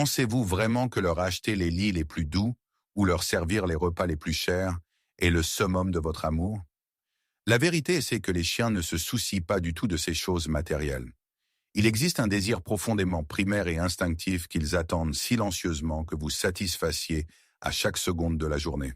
Pensez-vous vraiment que leur acheter les lits les plus doux ou leur servir les repas les plus chers est le summum de votre amour? La vérité, c'est que les chiens ne se soucient pas du tout de ces choses matérielles. Il existe un désir profondément primaire et instinctif qu'ils attendent silencieusement que vous satisfassiez à chaque seconde de la journée.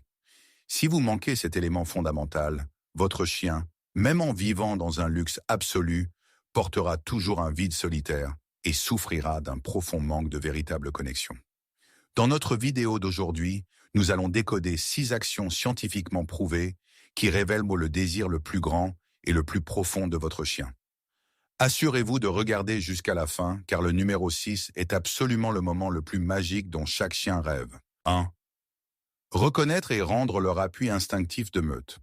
Si vous manquez cet élément fondamental, votre chien, même en vivant dans un luxe absolu, portera toujours un vide solitaire et souffrira d'un profond manque de véritable connexion. Dans notre vidéo d'aujourd'hui, nous allons décoder 6 actions scientifiquement prouvées qui révèlent le désir le plus grand et le plus profond de votre chien. Assurez-vous de regarder jusqu'à la fin, car le numéro 6 est absolument le moment le plus magique dont chaque chien rêve. 1. Reconnaître et rendre leur appui instinctif de meute.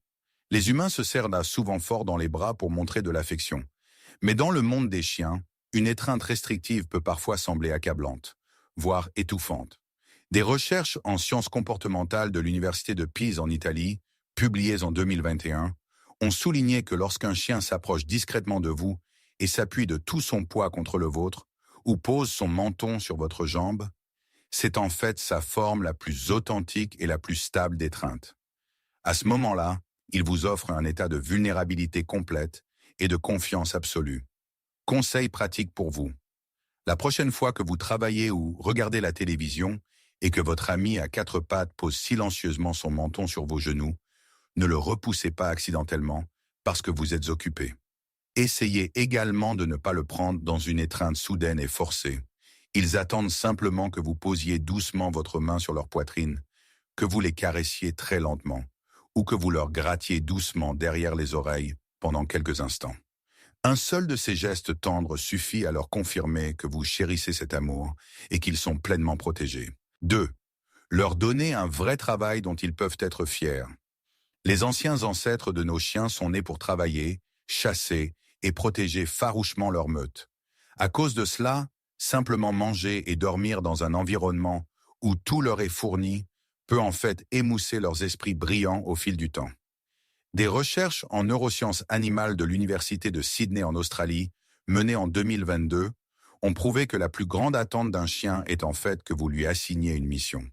Les humains se serrent souvent fort dans les bras pour montrer de l'affection. Mais dans le monde des chiens, une étreinte restrictive peut parfois sembler accablante, voire étouffante. Des recherches en sciences comportementales de l'Université de Pise en Italie, publiées en 2021, ont souligné que lorsqu'un chien s'approche discrètement de vous et s'appuie de tout son poids contre le vôtre, ou pose son menton sur votre jambe, c'est en fait sa forme la plus authentique et la plus stable d'étreinte. À ce moment-là, il vous offre un état de vulnérabilité complète et de confiance absolue. Conseil pratique pour vous. La prochaine fois que vous travaillez ou regardez la télévision et que votre ami à 4 pattes pose silencieusement son menton sur vos genoux, ne le repoussez pas accidentellement parce que vous êtes occupé. Essayez également de ne pas le prendre dans une étreinte soudaine et forcée. Ils attendent simplement que vous posiez doucement votre main sur leur poitrine, que vous les caressiez très lentement, ou que vous leur grattiez doucement derrière les oreilles pendant quelques instants. Un seul de ces gestes tendres suffit à leur confirmer que vous chérissez cet amour et qu'ils sont pleinement protégés. 2. Leur donner un vrai travail dont ils peuvent être fiers. Les anciens ancêtres de nos chiens sont nés pour travailler, chasser et protéger farouchement leur meute. À cause de cela, simplement manger et dormir dans un environnement où tout leur est fourni peut en fait émousser leurs esprits brillants au fil du temps. Des recherches en neurosciences animales de l'Université de Sydney en Australie, menées en 2022, ont prouvé que la plus grande attente d'un chien est en fait que vous lui assigniez une mission.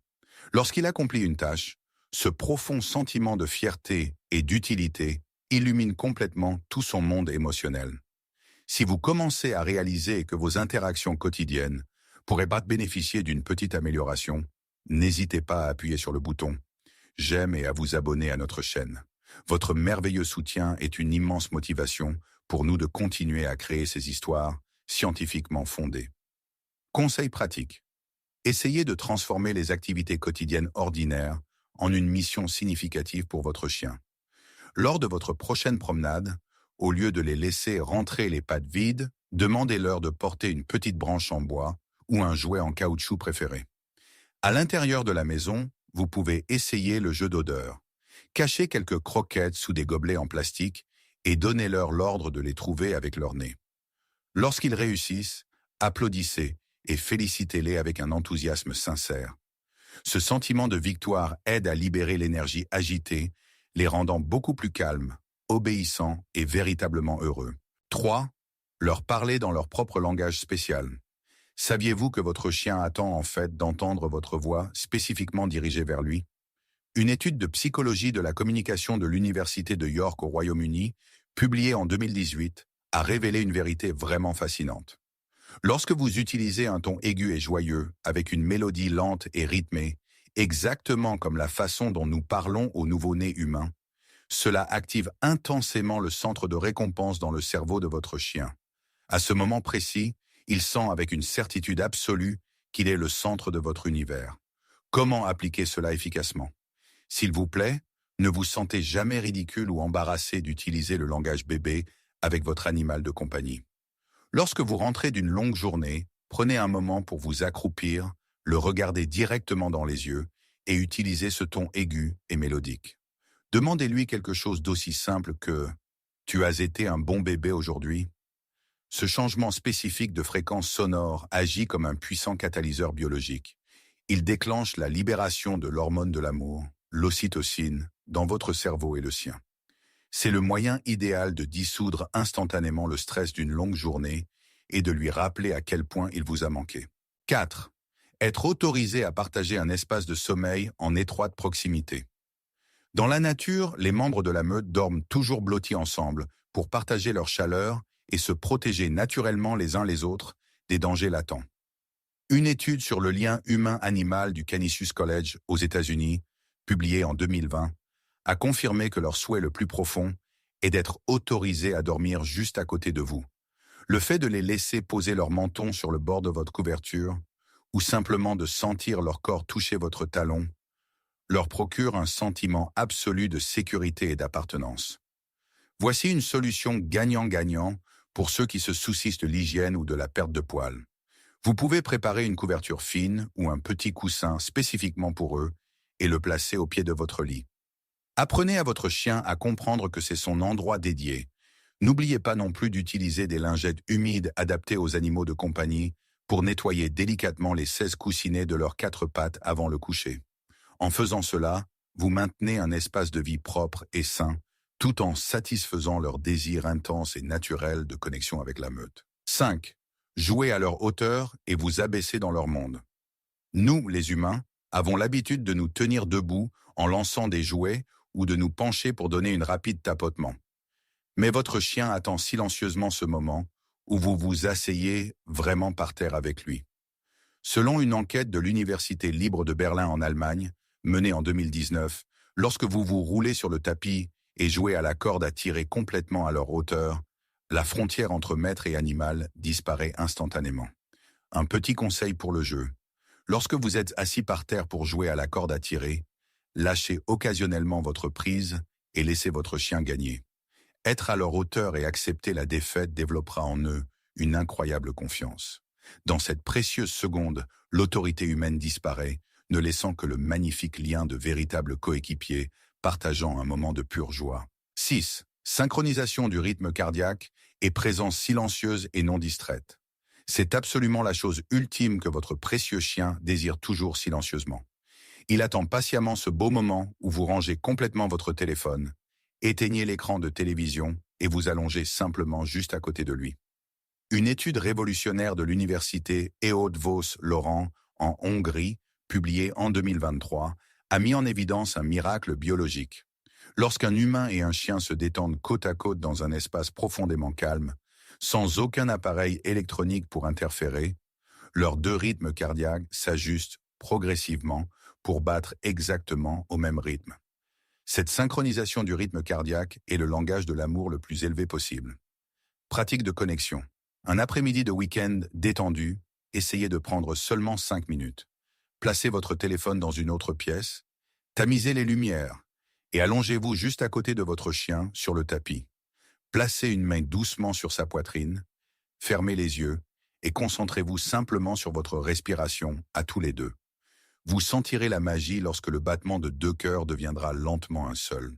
Lorsqu'il accomplit une tâche, ce profond sentiment de fierté et d'utilité illumine complètement tout son monde émotionnel. Si vous commencez à réaliser que vos interactions quotidiennes pourraient bénéficier d'une petite amélioration, n'hésitez pas à appuyer sur le bouton « J'aime » et à vous abonner à notre chaîne. Votre merveilleux soutien est une immense motivation pour nous de continuer à créer ces histoires scientifiquement fondées. Conseil pratique. Essayez de transformer les activités quotidiennes ordinaires en une mission significative pour votre chien. Lors de votre prochaine promenade, au lieu de les laisser rentrer les pattes vides, demandez-leur de porter une petite branche en bois ou un jouet en caoutchouc préféré. À l'intérieur de la maison, vous pouvez essayer le jeu d'odeur. Cachez quelques croquettes sous des gobelets en plastique et donnez-leur l'ordre de les trouver avec leur nez. Lorsqu'ils réussissent, applaudissez et félicitez-les avec un enthousiasme sincère. Ce sentiment de victoire aide à libérer l'énergie agitée, les rendant beaucoup plus calmes, obéissants et véritablement heureux. 3. Leur parler dans leur propre langage spécial. Saviez-vous que votre chien attend en fait d'entendre votre voix spécifiquement dirigée vers lui? Une étude de psychologie de la communication de l'Université de York au Royaume-Uni, publiée en 2018, a révélé une vérité vraiment fascinante. Lorsque vous utilisez un ton aigu et joyeux, avec une mélodie lente et rythmée, exactement comme la façon dont nous parlons aux nouveau-nés humains, cela active intensément le centre de récompense dans le cerveau de votre chien. À ce moment précis, il sent avec une certitude absolue qu'il est le centre de votre univers. Comment appliquer cela efficacement? S'il vous plaît, ne vous sentez jamais ridicule ou embarrassé d'utiliser le langage bébé avec votre animal de compagnie. Lorsque vous rentrez d'une longue journée, prenez un moment pour vous accroupir, le regarder directement dans les yeux et utilisez ce ton aigu et mélodique. Demandez-lui quelque chose d'aussi simple que « Tu as été un bon bébé aujourd'hui ?» Ce changement spécifique de fréquence sonore agit comme un puissant catalyseur biologique. Il déclenche la libération de l'hormone de l'amour, l'ocytocine, dans votre cerveau et le sien. C'est le moyen idéal de dissoudre instantanément le stress d'une longue journée et de lui rappeler à quel point il vous a manqué. 4. Être autorisé à partager un espace de sommeil en étroite proximité. Dans la nature, les membres de la meute dorment toujours blottis ensemble pour partager leur chaleur et se protéger naturellement les uns les autres des dangers latents. Une étude sur le lien humain-animal du Canisius College aux États-Unis, publiée en 2020, a confirmé que leur souhait le plus profond est d'être autorisés à dormir juste à côté de vous. Le fait de les laisser poser leur menton sur le bord de votre couverture ou simplement de sentir leur corps toucher votre talon leur procure un sentiment absolu de sécurité et d'appartenance. Voici une solution gagnant-gagnant pour ceux qui se soucient de l'hygiène ou de la perte de poils. Vous pouvez préparer une couverture fine ou un petit coussin spécifiquement pour eux et le placer au pied de votre lit. Apprenez à votre chien à comprendre que c'est son endroit dédié. N'oubliez pas non plus d'utiliser des lingettes humides adaptées aux animaux de compagnie pour nettoyer délicatement les 16 coussinets de leurs 4 pattes avant le coucher. En faisant cela, vous maintenez un espace de vie propre et sain, tout en satisfaisant leur désir intense et naturel de connexion avec la meute. 5. Jouez à leur hauteur et vous abaissez dans leur monde. Nous, les humains, avons l'habitude de nous tenir debout en lançant des jouets ou de nous pencher pour donner une rapide tapotement. Mais votre chien attend silencieusement ce moment où vous vous asseyez vraiment par terre avec lui. Selon une enquête de l'Université libre de Berlin en Allemagne, menée en 2019, lorsque vous vous roulez sur le tapis et jouez à la corde à tirer complètement à leur hauteur, la frontière entre maître et animal disparaît instantanément. Un petit conseil pour le jeu. Lorsque vous êtes assis par terre pour jouer à la corde à tirer, lâchez occasionnellement votre prise et laissez votre chien gagner. Être à leur hauteur et accepter la défaite développera en eux une incroyable confiance. Dans cette précieuse seconde, l'autorité humaine disparaît, ne laissant que le magnifique lien de véritables coéquipiers partageant un moment de pure joie. 6. Synchronisation du rythme cardiaque et présence silencieuse et non distraite. C'est absolument la chose ultime que votre précieux chien désire toujours silencieusement. Il attend patiemment ce beau moment où vous rangez complètement votre téléphone, éteignez l'écran de télévision et vous allongez simplement juste à côté de lui. Une étude révolutionnaire de l'université Eötvös-Loránd en Hongrie, publiée en 2023, a mis en évidence un miracle biologique. Lorsqu'un humain et un chien se détendent côte à côte dans un espace profondément calme, sans aucun appareil électronique pour interférer, leurs deux rythmes cardiaques s'ajustent progressivement pour battre exactement au même rythme. Cette synchronisation du rythme cardiaque est le langage de l'amour le plus élevé possible. Pratique de connexion. Un après-midi de week-end détendu, essayez de prendre seulement 5 minutes. Placez votre téléphone dans une autre pièce, tamisez les lumières et allongez-vous juste à côté de votre chien sur le tapis. Placez une main doucement sur sa poitrine, fermez les yeux et concentrez-vous simplement sur votre respiration à tous les deux. Vous sentirez la magie lorsque le battement de 2 cœurs deviendra lentement un seul.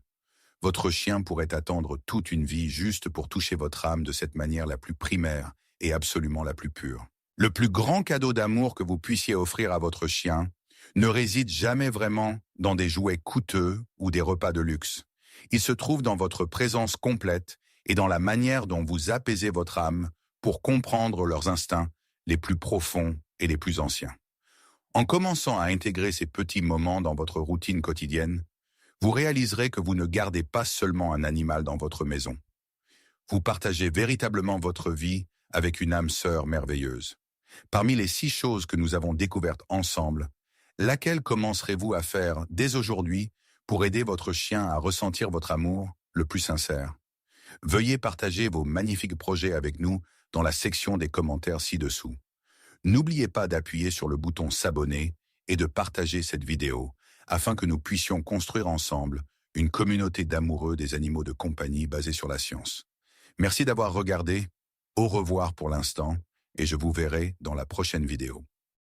Votre chien pourrait attendre toute une vie juste pour toucher votre âme de cette manière la plus primaire et absolument la plus pure. Le plus grand cadeau d'amour que vous puissiez offrir à votre chien ne réside jamais vraiment dans des jouets coûteux ou des repas de luxe. Il se trouve dans votre présence complète et dans la manière dont vous apaisez votre âme pour comprendre leurs instincts les plus profonds et les plus anciens. En commençant à intégrer ces petits moments dans votre routine quotidienne, vous réaliserez que vous ne gardez pas seulement un animal dans votre maison. Vous partagez véritablement votre vie avec une âme sœur merveilleuse. Parmi les 6 choses que nous avons découvertes ensemble, laquelle commencerez-vous à faire dès aujourd'hui pour aider votre chien à ressentir votre amour le plus sincère? Veuillez partager vos magnifiques projets avec nous dans la section des commentaires ci-dessous. N'oubliez pas d'appuyer sur le bouton s'abonner et de partager cette vidéo afin que nous puissions construire ensemble une communauté d'amoureux des animaux de compagnie basée sur la science. Merci d'avoir regardé, au revoir pour l'instant et je vous verrai dans la prochaine vidéo.